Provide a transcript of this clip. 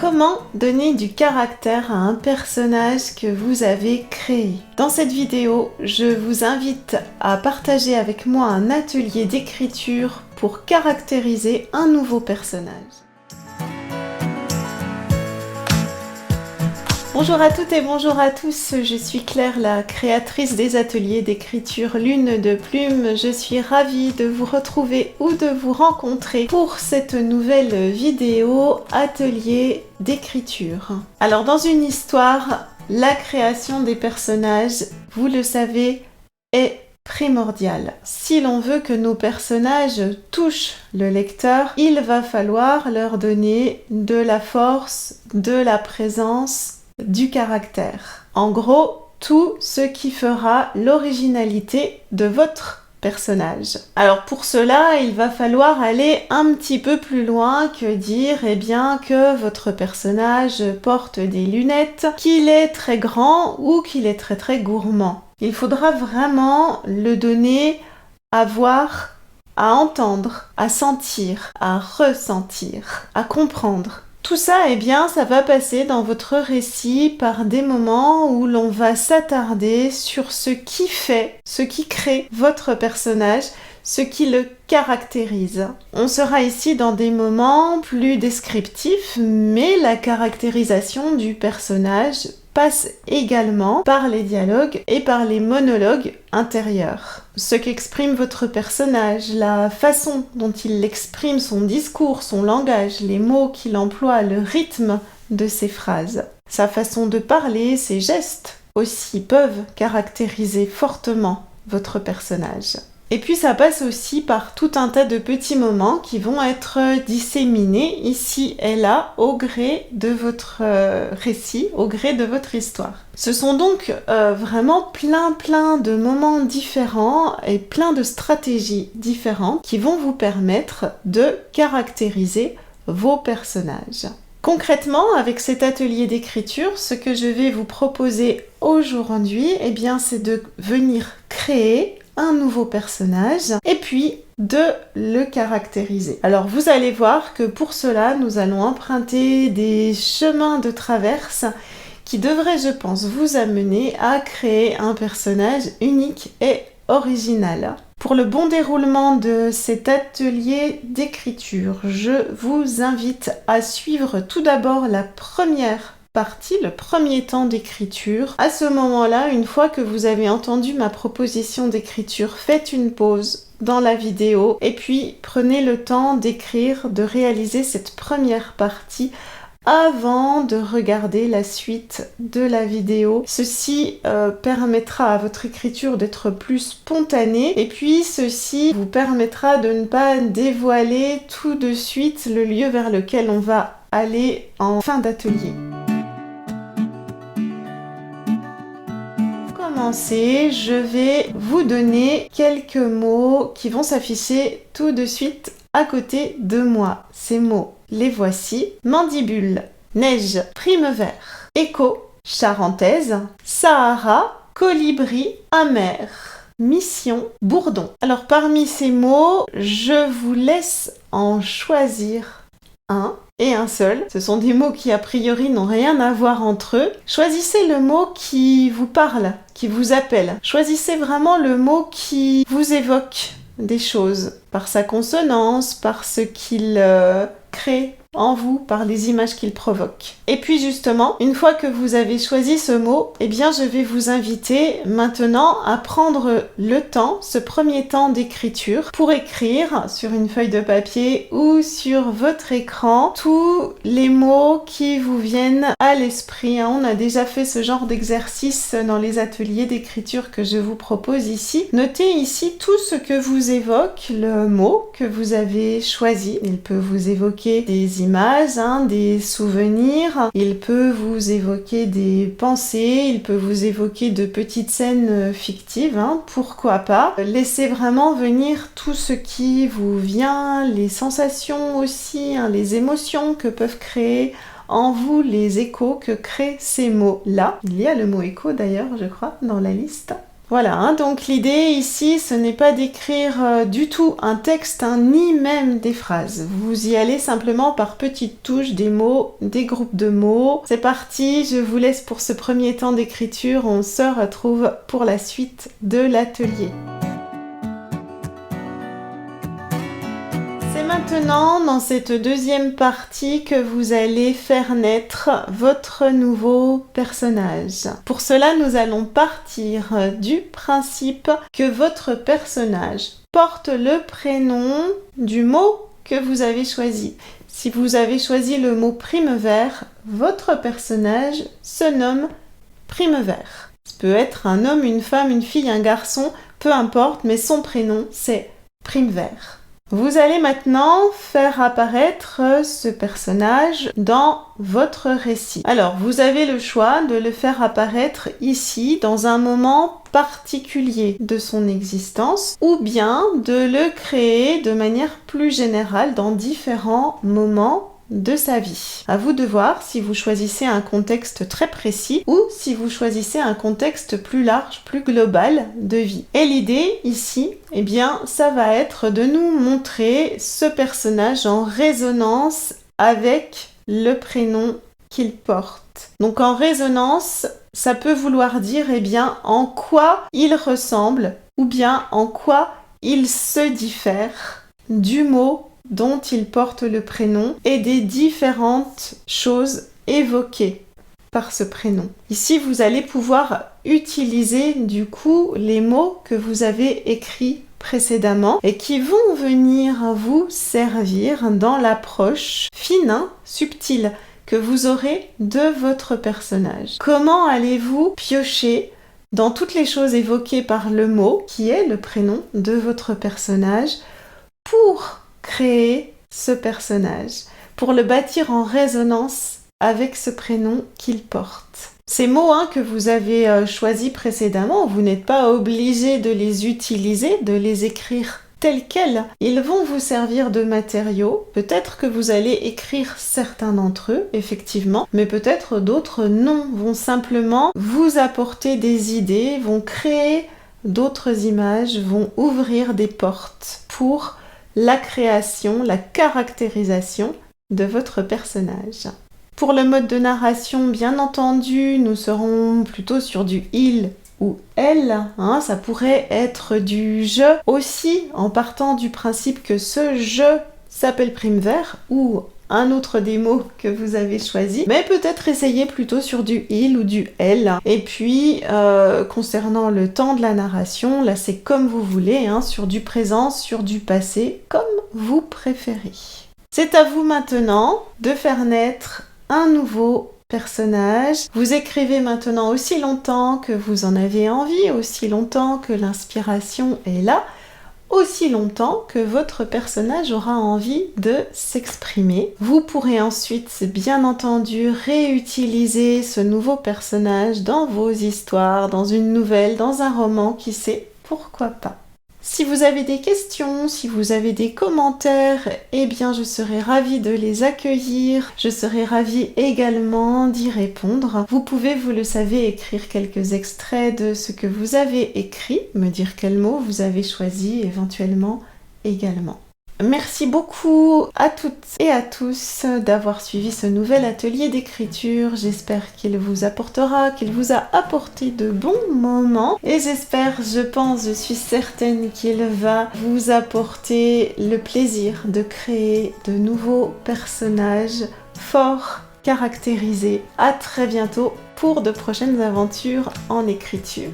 Comment donner du caractère à un personnage que vous avez créé? Dans cette vidéo, je vous invite à partager avec moi un atelier d'écriture pour caractériser un nouveau personnage. Bonjour à toutes et bonjour à tous, je suis Claire, la créatrice des ateliers d'écriture Lune de Plume. Je suis ravie de vous retrouver ou de vous rencontrer pour cette nouvelle vidéo atelier d'écriture. Alors dans une histoire, la création des personnages, vous le savez, est primordiale. Si l'on veut que nos personnages touchent le lecteur, il va falloir leur donner de la force, de la présence, du caractère. En gros, tout ce qui fera l'originalité de votre personnage. Alors pour cela, il va falloir aller un petit peu plus loin que dire que votre personnage porte des lunettes, qu'il est très grand ou qu'il est très gourmand. Il faudra vraiment le donner à voir, à entendre, à sentir, à ressentir, à comprendre. Tout ça, ça va passer dans votre récit par des moments où l'on va s'attarder sur ce qui fait, ce qui crée votre personnage, ce qui le caractérise. On sera ici dans des moments plus descriptifs, mais la caractérisation du personnage passe également par les dialogues et par les monologues intérieurs. Ce qu'exprime votre personnage, la façon dont il exprime son discours, son langage, les mots qu'il emploie, le rythme de ses phrases. Sa façon de parler, ses gestes aussi peuvent caractériser fortement votre personnage. Et puis ça passe aussi par tout un tas de petits moments qui vont être disséminés ici et là au gré de votre récit, au gré de votre histoire. Ce sont donc vraiment plein de moments différents et plein de stratégies différentes qui vont vous permettre de caractériser vos personnages. Concrètement, avec cet atelier d'écriture, ce que je vais vous proposer aujourd'hui, c'est de venir créer un nouveau personnage et puis de le caractériser. Alors vous allez voir que pour cela, nous allons emprunter des chemins de traverse qui devraient, je pense, vous amener à créer un personnage unique et original. Pour le bon déroulement de cet atelier d'écriture, je vous invite à suivre tout d'abord la première partie, le premier temps d'écriture. À ce moment-là, une fois que vous avez entendu ma proposition d'écriture, faites une pause dans la vidéo et puis prenez le temps d'écrire, de réaliser cette première partie avant de regarder la suite de la vidéo. Ceci permettra à votre écriture d'être plus spontanée et puis ceci vous permettra de ne pas dévoiler tout de suite le lieu vers lequel on va aller en fin d'atelier. Je vais vous donner quelques mots qui vont s'afficher tout de suite à côté de moi. Ces mots, les voici. Mandibule, neige, prime-vert, écho, charentaise, Sahara, colibri, amer, mission, bourdon. Alors parmi ces mots, je vous laisse en choisir un et un seul. Ce sont des mots qui a priori n'ont rien à voir entre eux. Choisissez le mot qui vous parle, qui vous appelle. Choisissez vraiment le mot qui vous évoque des choses, par sa consonance, par ce qu'il crée en vous, par les images qu'il provoque. Et puis justement, une fois que vous avez choisi ce mot, je vais vous inviter maintenant à prendre le temps, ce premier temps d'écriture, pour écrire sur une feuille de papier ou sur votre écran tous les mots qui vous viennent à l'esprit. On a déjà fait ce genre d'exercice dans les ateliers d'écriture que je vous propose ici. Notez ici tout ce que vous évoque le mot que vous avez choisi. Il peut vous évoquer des images, des souvenirs, il peut vous évoquer des pensées, il peut vous évoquer de petites scènes fictives, pourquoi pas. Laissez vraiment venir tout ce qui vous vient, les sensations aussi, les émotions que peuvent créer en vous les échos que créent ces mots-là. Il y a le mot écho d'ailleurs, je crois, dans la liste. Voilà, hein, donc l'idée ici, ce n'est pas d'écrire du tout un texte, hein, ni même des phrases. Vous y allez simplement par petites touches, des mots, des groupes de mots. C'est parti, je vous laisse pour ce premier temps d'écriture. On se retrouve pour la suite de l'atelier. C'est maintenant, dans cette deuxième partie, que vous allez faire naître votre nouveau personnage. Pour cela, nous allons partir du principe que votre personnage porte le prénom du mot que vous avez choisi. Si vous avez choisi le mot Primevère, votre personnage se nomme Primevère. Ça peut être un homme, une femme, une fille, un garçon, peu importe, mais son prénom, c'est Primevère. Vous allez maintenant faire apparaître ce personnage dans votre récit. Alors, vous avez le choix de le faire apparaître ici, dans un moment particulier de son existence, ou bien de le créer de manière plus générale dans différents moments de sa vie. À vous de voir si vous choisissez un contexte très précis ou si vous choisissez un contexte plus large, plus global de vie. Et l'idée ici, eh bien, ça va être de nous montrer ce personnage en résonance avec le prénom qu'il porte. Donc en résonance, ça peut vouloir dire, eh bien, en quoi il ressemble ou bien en quoi il se diffère du mot dont il porte le prénom et des différentes choses évoquées par ce prénom. Ici, vous allez pouvoir utiliser du coup les mots que vous avez écrits précédemment et qui vont venir vous servir dans l'approche fine, subtile que vous aurez de votre personnage. Comment allez-vous piocher dans toutes les choses évoquées par le mot qui est le prénom de votre personnage pour créer ce personnage, pour le bâtir en résonance avec ce prénom qu'il porte. Ces mots que vous avez choisis précédemment, vous n'êtes pas obligé de les utiliser, de les écrire tels quels. Ils vont vous servir de matériaux. Peut-être que vous allez écrire certains d'entre eux, effectivement, mais peut-être d'autres non, vont simplement vous apporter des idées, vont créer d'autres images, vont ouvrir des portes pour la création, la caractérisation de votre personnage. Pour le mode de narration, bien entendu, nous serons plutôt sur du il ou elle. Ça pourrait être du je aussi, en partant du principe que ce je s'appelle Primevère ou un autre des mots que vous avez choisi, mais peut-être essayer plutôt sur du il ou du elle. Et puis, concernant le temps de la narration, là c'est comme vous voulez, sur du présent, sur du passé, comme vous préférez. C'est à vous maintenant de faire naître un nouveau personnage. Vous écrivez maintenant aussi longtemps que vous en avez envie, aussi longtemps que l'inspiration est là, aussi longtemps que votre personnage aura envie de s'exprimer. Vous pourrez ensuite, bien entendu, réutiliser ce nouveau personnage dans vos histoires, dans une nouvelle, dans un roman, qui sait, pourquoi pas. Si vous avez des questions, si vous avez des commentaires, eh bien je serai ravie de les accueillir. Je serai ravie également d'y répondre. Vous pouvez, vous le savez, écrire quelques extraits de ce que vous avez écrit, me dire quels mots vous avez choisi éventuellement également. Merci beaucoup à toutes et à tous d'avoir suivi ce nouvel atelier d'écriture. J'espère qu'il vous apportera, qu'il vous a apporté de bons moments. Et j'espère, je suis certaine qu'il va vous apporter le plaisir de créer de nouveaux personnages forts, caractérisés. À très bientôt pour de prochaines aventures en écriture.